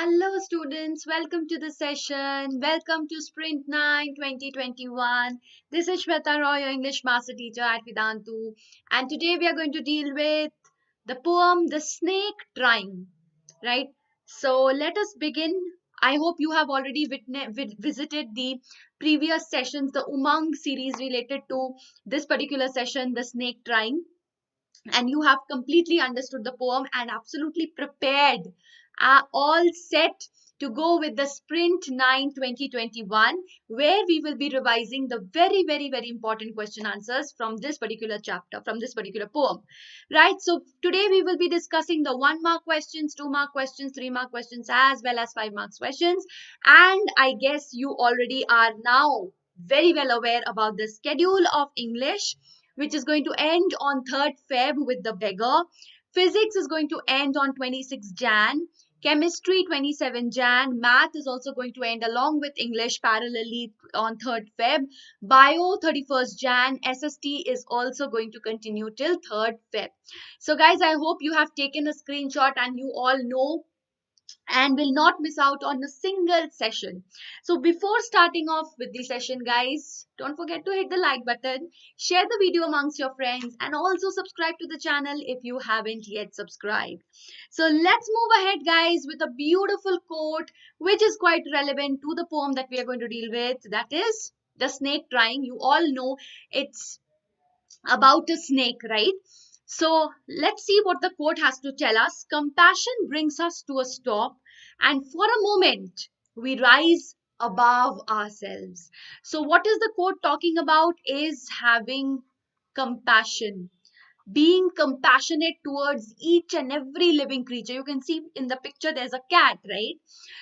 Hello students, welcome to the session. Welcome to Sprint 9 2021. This is Shweta Roy, your English master teacher at Vedantu. And today we are going to deal with the poem The Snake Trying. Right? So let us begin. I hope you have already visited the previous sessions, the Umang series related to this particular session, The Snake Trying, and you have completely understood the poem and absolutely prepared, all set to go with the Sprint 9 2021, where we will be revising the very important question answers from this particular chapter, from this particular poem. Right, so today we will be discussing the 1 mark questions, 2 mark questions, 3 mark questions, as well as 5 mark questions. And I guess you already are now very well aware about the schedule of English, which is going to end on 3rd Feb with the beggar. Physics is going to end on 26 Jan. Chemistry 27 Jan. Math is also going to end along with English parallelly on 3rd Feb. Bio 31st Jan. SST is also going to continue till 3rd Feb. So guys, I hope you have taken a screenshot and you all know and will not miss out on a single session. So before starting off with the session, guys, don't forget to hit the like button, share the video amongst your friends, and also subscribe to the channel if you haven't yet subscribed. So let's move ahead, guys, with a beautiful quote which is quite relevant to the poem that we are going to deal with. That is The Snake Trying. You all know it's about a snake, right? So let's see what the quote has to tell us. Compassion brings us to a stop, and for a moment, we rise above ourselves. So, what is the quote talking about? Is having compassion, being compassionate towards each and every living creature. You can see in the picture there's a cat, right?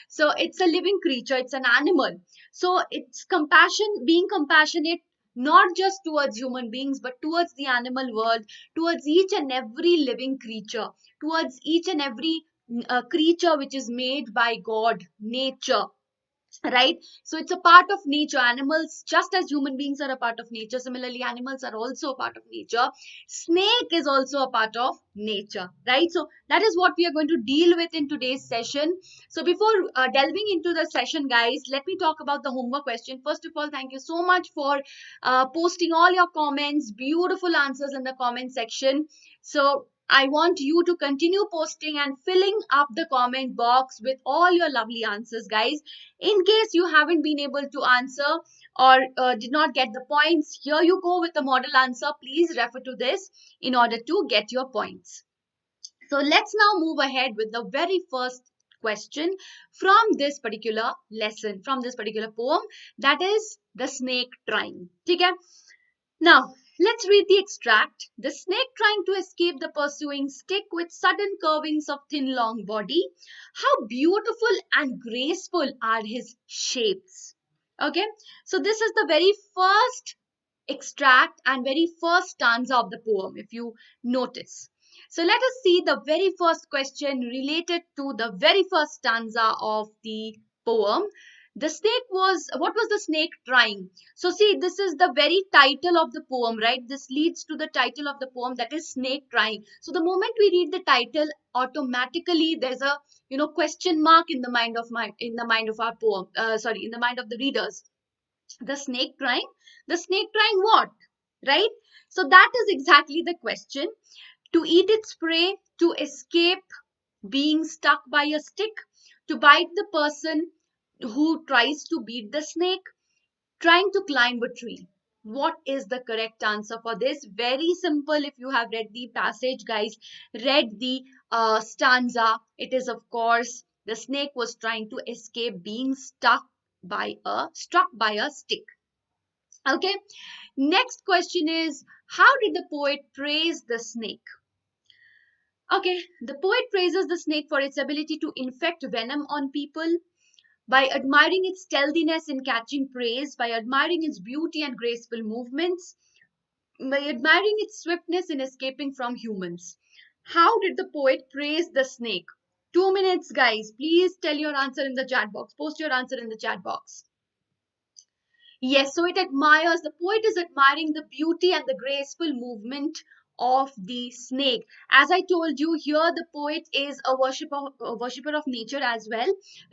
So it's a living creature, it's an animal. So it's compassion, being compassionate not just towards human beings but towards the animal world, towards each and every living creature, towards each and every creature which is made by God, nature, right? So it's a part of nature. Animals, just as human beings are a part of nature, similarly animals are also a part of nature. Snake is also a part of nature, right? So that is what we are going to deal with in today's session. So before delving into the session, guys, let me talk about the homework question. First of all, thank you so much for posting all your comments, beautiful answers in the comment section. So I want you to continue posting and filling up the comment box with all your lovely answers, guys. In case you haven't been able to answer or did not get the points, here you go with the model answer. Please refer to this in order to get your points. So let's now move ahead with the very first question from this particular lesson, from this particular poem, that is The Snake Trying. Okay? Now, let's read the extract. The snake trying to escape the pursuing stick with sudden curvings of thin long body. How beautiful and graceful are his shapes. Okay, so this is the very first extract and very first stanza of the poem, if you notice. So let us see the very first question related to the very first stanza of the poem. The snake was, what was the snake trying? So see, this is the very title of the poem, right? This leads to the title of the poem, that is Snake Trying. So the moment we read the title, automatically there's a question mark in the mind of our poem. In the mind of the readers. The snake trying. The snake trying what? Right? So that is exactly the question. To eat its prey, to escape being stuck by a stick, to bite the person who tries to beat the snake, trying to climb a tree. What is the correct answer for this? Very simple. If you have read the passage, guys, read the stanza, it is of course the snake was trying to escape being struck by a stick. Okay. Next question is, how did the poet praise the snake? Okay, the poet praises the snake for its ability to infect venom on people, by admiring its stealthiness in catching prey, by admiring its beauty and graceful movements, by admiring its swiftness in escaping from humans. How did the poet praise the snake? 2 minutes, guys. Please tell your answer in the chat box. Post your answer in the chat box. Yes, so it admires, the poet is admiring the beauty and the graceful movement of the snake. As I told you, here the poet is a worshipper of nature as well,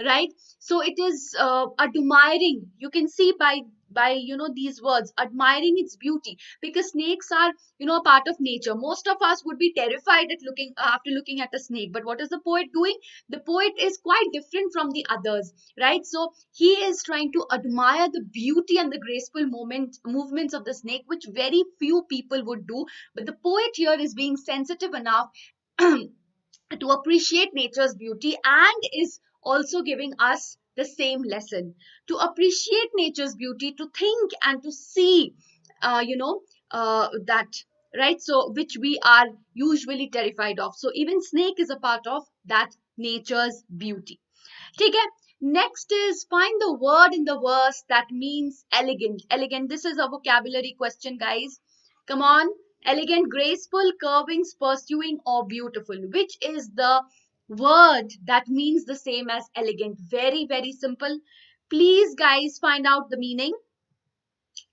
right? So it is admiring. You can see by these words, admiring its beauty, because snakes are a part of nature. Most of us would be terrified at looking after looking at a snake, but what is the poet doing? The poet is quite different from the others, right? So he is trying to admire the beauty and the graceful movements of the snake, which very few people would do. But the poet here is being sensitive enough to appreciate nature's beauty, and is also giving us the same lesson to appreciate nature's beauty, to think and to see, that, right? So which we are usually terrified of. So even snake is a part of that nature's beauty. Okay. Next is find the word in the verse that means elegant. Elegant. This is a vocabulary question, guys. Come on. Elegant, graceful, curving, pursuing, or beautiful. Which is the word that means the same as elegant? Very, very simple. Please, guys, find out the meaning.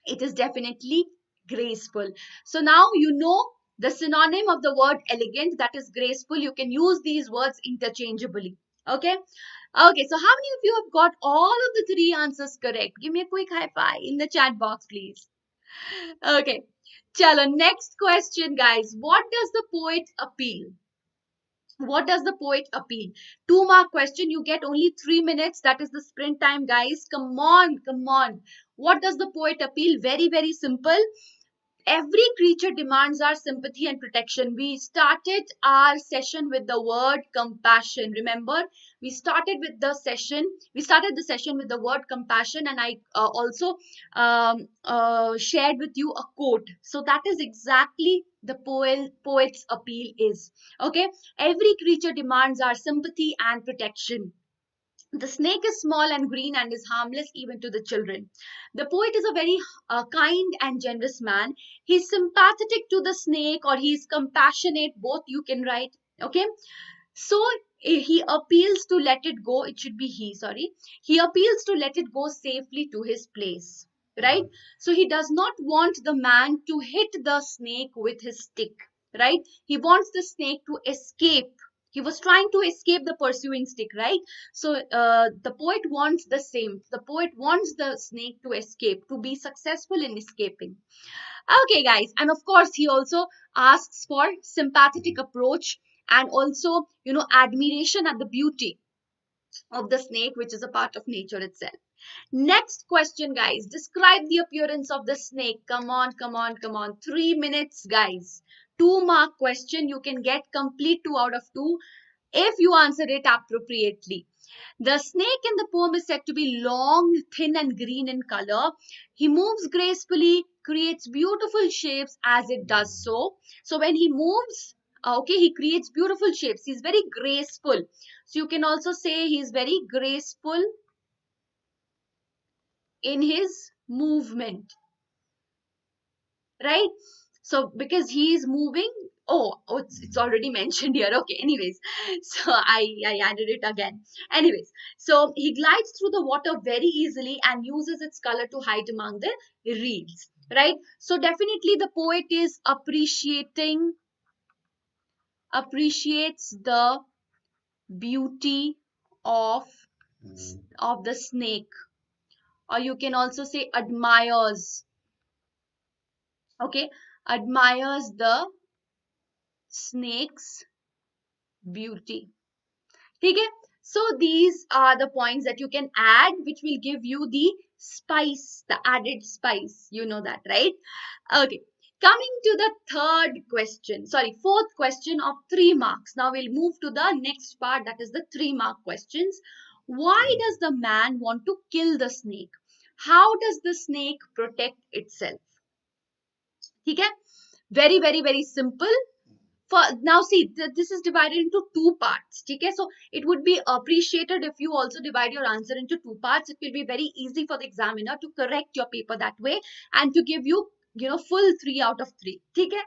It is definitely graceful. So now you know the synonym of the word elegant, that is graceful. You can use these words interchangeably. Okay. Okay, so how many of you have got all of the three answers correct? Give me a quick high five in the chat box, please. Okay, chalo, next question, guys. What does the poet appeal? What does the poet appeal? 2 mark question. You get only 3 minutes. That is the sprint time, guys. Come on, come on. What does the poet appeal? Very, very simple. Every creature demands our sympathy and protection. We started our session with the word compassion. Remember, we started the session with the word compassion, and I also shared with you a quote. So that is exactly the poet's appeal is. Okay, every creature demands our sympathy and protection. The snake is small and green and is harmless even to the children. The poet is a very kind and generous man. He's sympathetic to the snake, or he's compassionate. Both you can write. Okay. So he appeals to let it go. It should be he, sorry. He appeals to let it go safely to his place. Right? So he does not want the man to hit the snake with his stick. Right? He wants the snake to escape. He was trying to escape the pursuing stick, right? So the poet wants the same. The poet wants the snake to escape, to be successful in escaping. Okay, guys. And of course, he also asks for sympathetic approach, and also, admiration at the beauty of the snake, which is a part of nature itself. Next question, guys. Describe the appearance of the snake. Come on, come on, come on. 3 minutes, guys. 2 mark question. You can get complete 2 out of 2 if you answer it appropriately. The snake in the poem is said to be long, thin, and green in color. He moves gracefully, creates beautiful shapes as it does so. So when he moves, okay, he creates beautiful shapes. He's very graceful. So you can also say he's very graceful in his movement, right? So because he is moving, oh, it's already mentioned here. Okay, anyways, so I added it again. Anyways, so he glides through the water very easily and uses its color to hide among the reeds, right? So definitely the poet is appreciates the beauty of the snake, or you can also say admires. Okay, admires the snake's beauty. Okay, so these are the points that you can add, which will give you the spice, the added spice. You know that, right? Okay, coming to the fourth question of 3 marks. Now we'll move to the next part, that is the 3 mark questions. Why does the man want to kill the snake? How does the snake protect itself? Okay, very, very, very simple. For now, see, this is divided into 2 parts. Okay, so it would be appreciated if you also divide your answer into 2 parts. It will be very easy for the examiner to correct your paper that way, and to give you, full 3 out of 3. Okay,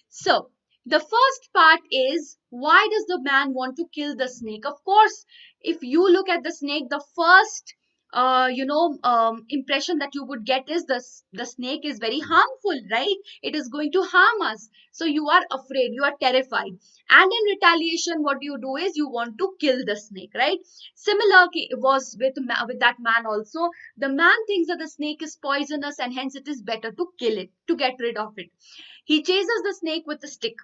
so the first part is, why does the man want to kill the snake? Of course, if you look at the snake, the first impression that you would get is the snake is very harmful, right? It is going to harm us. So you are afraid, you are terrified. And in retaliation, what you do is you want to kill the snake, right? Similar was with that man also. The man thinks that the snake is poisonous and hence it is better to kill it, to get rid of it. He chases the snake with a stick,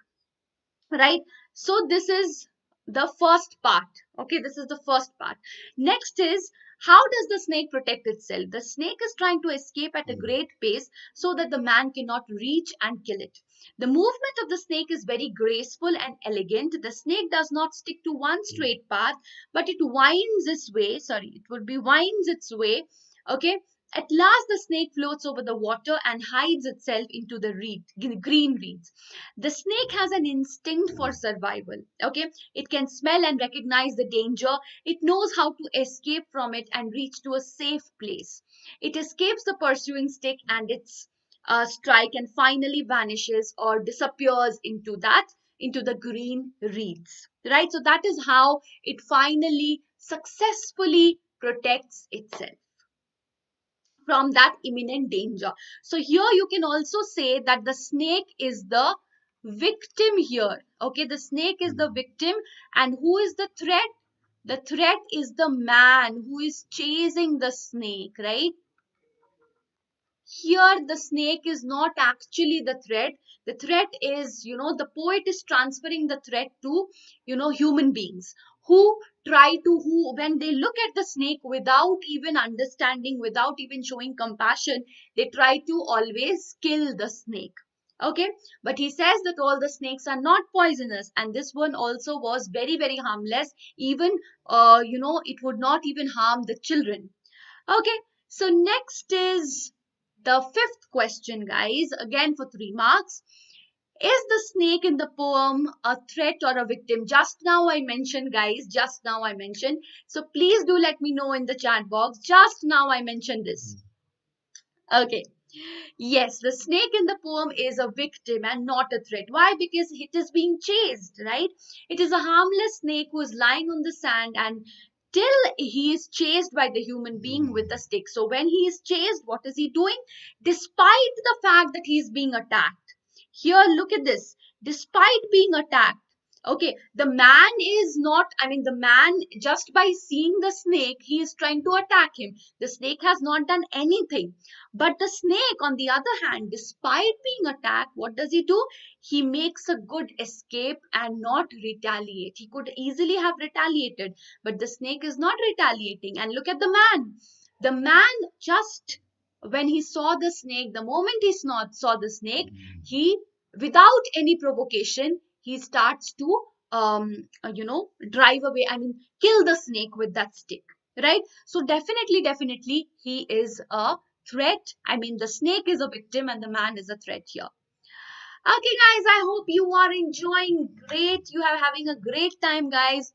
right? So this is the first part. Okay, this is the first part. Next is, how does the snake protect itself? The snake is trying to escape at a great pace so that the man cannot reach and kill it. The movement of the snake is very graceful and elegant. The snake does not stick to one straight path, but it winds its way. Sorry, it would be winds its way. Okay, at last the snake floats over the water and hides itself into the green reeds. The snake has an instinct for survival. Okay, it can smell and recognize the danger. It knows how to escape from it and reach to a safe place. It escapes the pursuing stick and its strike and finally vanishes or disappears into the green reeds, right? So that is how it finally successfully protects itself from that imminent danger. So here you can also say that the snake is the victim here. Okay, the snake is the victim, and who is the threat? The threat is the man who is chasing the snake, right? Here the snake is not actually the threat. The threat is, the poet is transferring the threat to, human beings who who when they look at the snake without even understanding, without even showing compassion, they try to always kill the snake. Okay, but he says that all the snakes are not poisonous, and this one also was very, very harmless. Even, it would not even harm the children. Okay, so next is the fifth question, guys, again for 3 marks. Is the snake in the poem a threat or a victim? Just now I mentioned, guys, just now I mentioned. So please do let me know in the chat box. Just now I mentioned this. Okay. Yes, the snake in the poem is a victim and not a threat. Why? Because it is being chased, right? It is a harmless snake who is lying on the sand and till he is chased by the human being with a stick. So when he is chased, what is he doing? Despite the fact that he is being attacked. Here, look at this. Despite being attacked, okay, the man is not, the man, just by seeing the snake, he is trying to attack him. The snake has not done anything. But the snake, on the other hand, despite being attacked, what does he do? He makes a good escape and not retaliate. He could easily have retaliated, but the snake is not retaliating. And look at the man. The man just, when he saw the snake, the moment he saw the snake, he, without any provocation, he starts to, drive away, kill the snake with that stick, right? So definitely, he is a threat. The snake is a victim and the man is a threat here. Okay, guys, I hope you are enjoying great. You are having a great time, guys.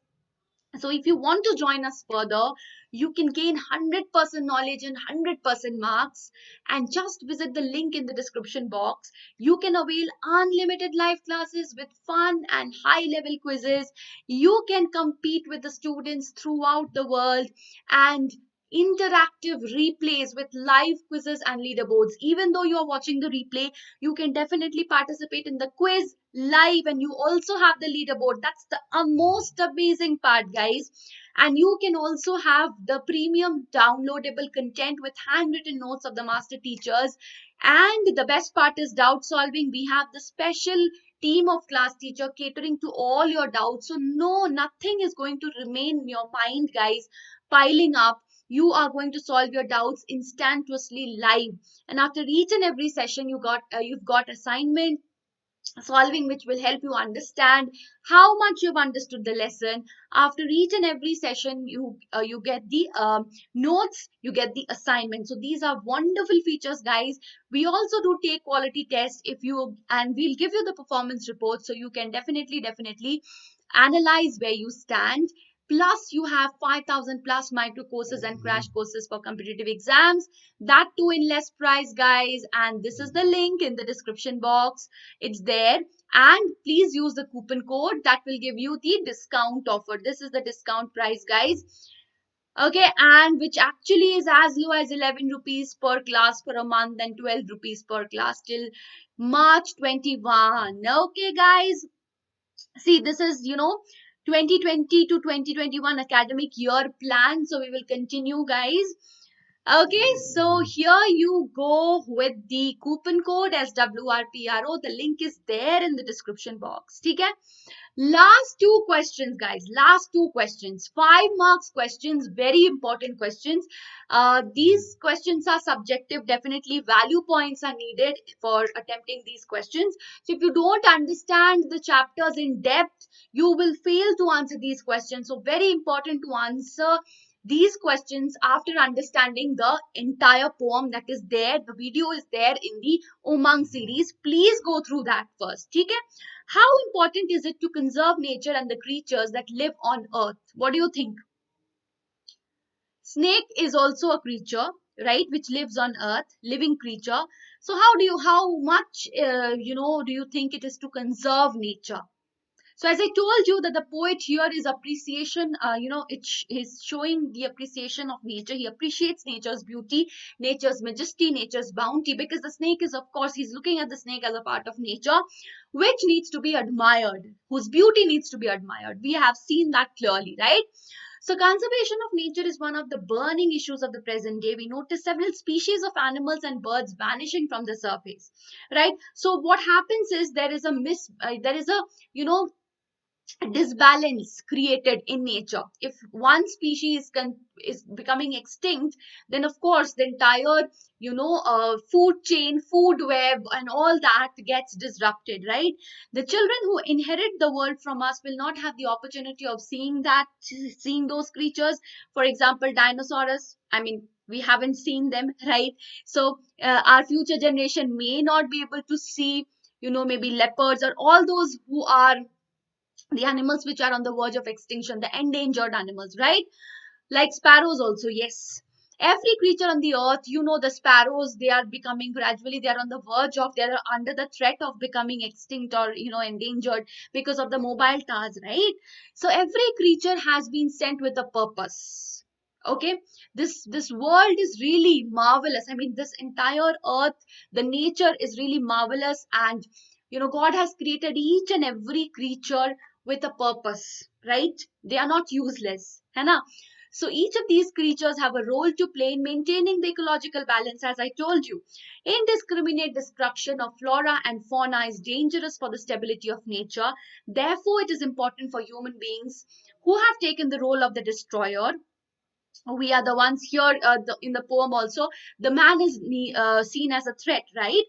So if you want to join us further, you can gain 100% knowledge and 100% marks, and just visit the link in the description box. You can avail unlimited live classes with fun and high level quizzes. You can compete with the students throughout the world and interactive replays with live quizzes and leaderboards. Even though you're watching the replay, you can definitely participate in the quiz live, and you also have the leaderboard. That's the most amazing part, guys. And you can also have the premium downloadable content with handwritten notes of the master teachers. And the best part is doubt solving. We have the special team of class teacher catering to all your doubts. So no, nothing is going to remain in your mind, guys, piling up. You are going to solve your doubts instantaneously live. And after each and every session, you've got assignment solving which will help you understand how much you've understood the lesson. After each and every session, you get the notes, you get the assignment. So these are wonderful features, guys. We also do take quality tests, and we'll give you the performance report, so you can definitely analyze where you stand. Plus, you have 5,000 plus micro courses and crash courses for competitive exams. That too in less price, guys. And this is the link in the description box. It's there. And please use the coupon code that will give you the discount offer. This is the discount price, guys. Okay, and which actually is as low as 11 rupees per class for a month and 12 rupees per class till March 21. Okay, guys, see, this is 2020 to 2021 academic year plan, so we will continue, guys. Okay, so here you go with the coupon code SWRPRO. The link is there in the description box. Okay. Last two questions, guys. Last two questions. 5 marks questions. Very important questions. These questions are subjective. Definitely, value points are needed for attempting these questions. So, if you don't understand the chapters in depth, you will fail to answer these questions. So, very important to answer these questions after understanding the entire poem that is there. The video is there in the Umang series. Please go through that first. Okay? How important is it to conserve nature and the creatures that live on earth? What do you think? Snake is also a creature, right, which lives on earth, living creature. So how much, do you think it is to conserve nature? So as I told you that the poet here is appreciation, is showing the appreciation of nature. He appreciates nature's beauty, nature's majesty, nature's bounty, because the snake is, of course, he's looking at the snake as a part of nature, which needs to be admired, whose beauty needs to be admired. We have seen that clearly, right? So conservation of nature is one of the burning issues of the present day. We notice several species of animals and birds vanishing from the surface, right? So what happens is there is a you know disbalance created in nature. If one species is becoming extinct, then of course the entire food chain, food web, and all that gets disrupted, right? The children who inherit the world from us will not have the opportunity of seeing those creatures. For example, dinosaurs, I mean, we haven't seen them, right? So our future generation may not be able to see, maybe leopards or all those who are the animals which are on the verge of extinction, the endangered animals, right? Like sparrows also, yes. Every creature on the earth, the sparrows, they are becoming gradually, they are on the verge of, they are under the threat of becoming extinct or, endangered because of the mobile towers, right? So every creature has been sent with a purpose. Okay, this world is really marvelous. I mean, this entire earth, the nature is really marvelous, and God has created each and every creature with a purpose, right? They are not useless, है ना? So each of these creatures have a role to play in maintaining the ecological balance, as I told you. Indiscriminate destruction of flora and fauna is dangerous for the stability of nature. Therefore, it is important for human beings who have taken the role of the destroyer. We are the ones here, in the poem also. The man is seen as a threat, right?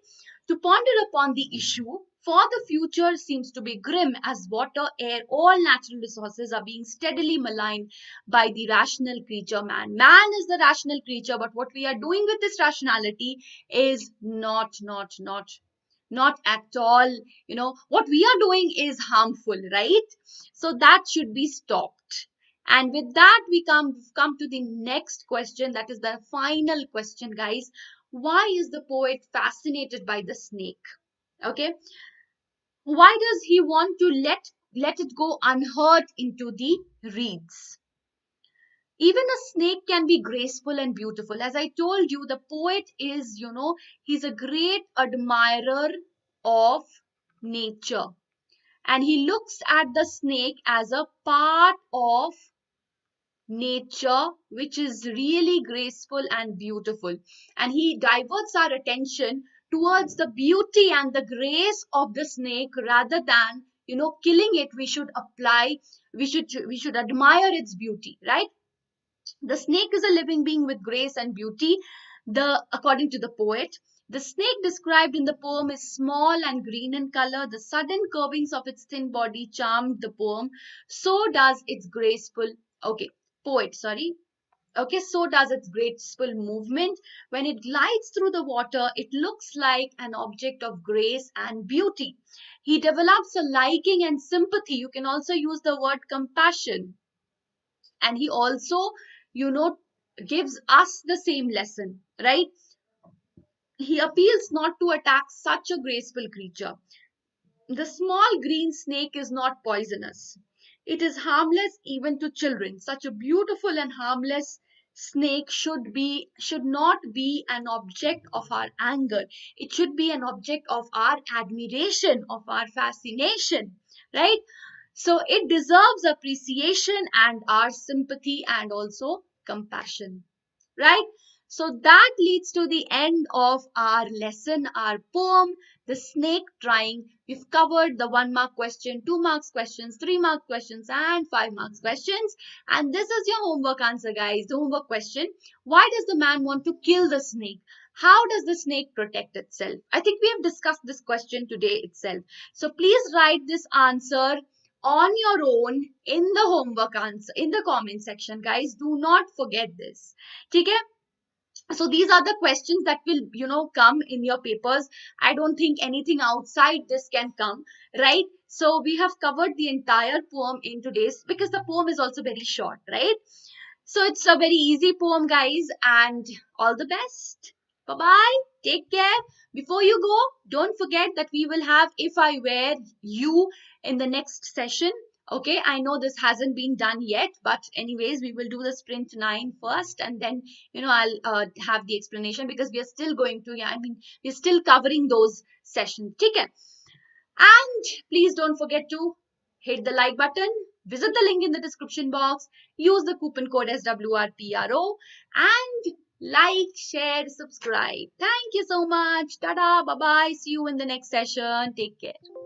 To ponder upon the issue, for the future seems to be grim as water, air, all natural resources are being steadily maligned by the rational creature man. Man is the rational creature, but what we are doing with this rationality is not at all. What we are doing is harmful, right? So that should be stopped. And with that, we come to the next question. That is the final question, guys. Why is the poet fascinated by the snake? Okay, why does he want to let it go unhurt into the reeds? Even a snake can be graceful and beautiful. As I told you, the poet is, he's a great admirer of nature, and he looks at the snake as a part of nature which is really graceful and beautiful, and he diverts our attention towards the beauty and the grace of the snake rather than killing it. We should admire its beauty, right? The snake is a living being with grace and beauty. According to the poet, the snake described in the poem is small and green in color. The sudden curvings of its thin body charmed the poem. So does its graceful, okay, poet, sorry. Okay, so does its graceful movement. When it glides through the water, it looks like an object of grace and beauty. He develops a liking and sympathy. You can also use the word compassion. And he also, you know, gives us the same lesson, right? He appeals not to attack such a graceful creature. The small green snake is not poisonous. It is harmless even to children. Such a beautiful and harmless snake should not be an object of our anger. It should be an object of our admiration, of our fascination, right? So it deserves appreciation and our sympathy and also compassion, right? So that leads to the end of our lesson, our poem, The Snake Trying. We've covered the 1 mark question, 2 marks questions, 3 mark questions, and 5 marks questions. And this is your homework answer, guys. The homework question: why does the man want to kill the snake? How does the snake protect itself? I think we have discussed this question today itself. So please write this answer on your own in the homework answer in the comment section, guys. Do not forget this. Okay? So these are the questions that will come in your papers. I don't think anything outside this can come, right? So we have covered the entire poem in today's, because the poem is also very short, right? So it's a very easy poem, guys, and all the best. Bye bye. Take care. Before you go, don't forget that we will have If I Were You in the next session. Okay, I know this hasn't been done yet, but anyways, we will do the sprint 9 first, and then I'll have the explanation, because we are still going to, we're still covering those sessions. Okay, and please don't forget to hit the like button, visit the link in the description box, use the coupon code SWRPRO, and like, share, subscribe. Thank you so much. Tada, bye bye. See you in the next session. Take care.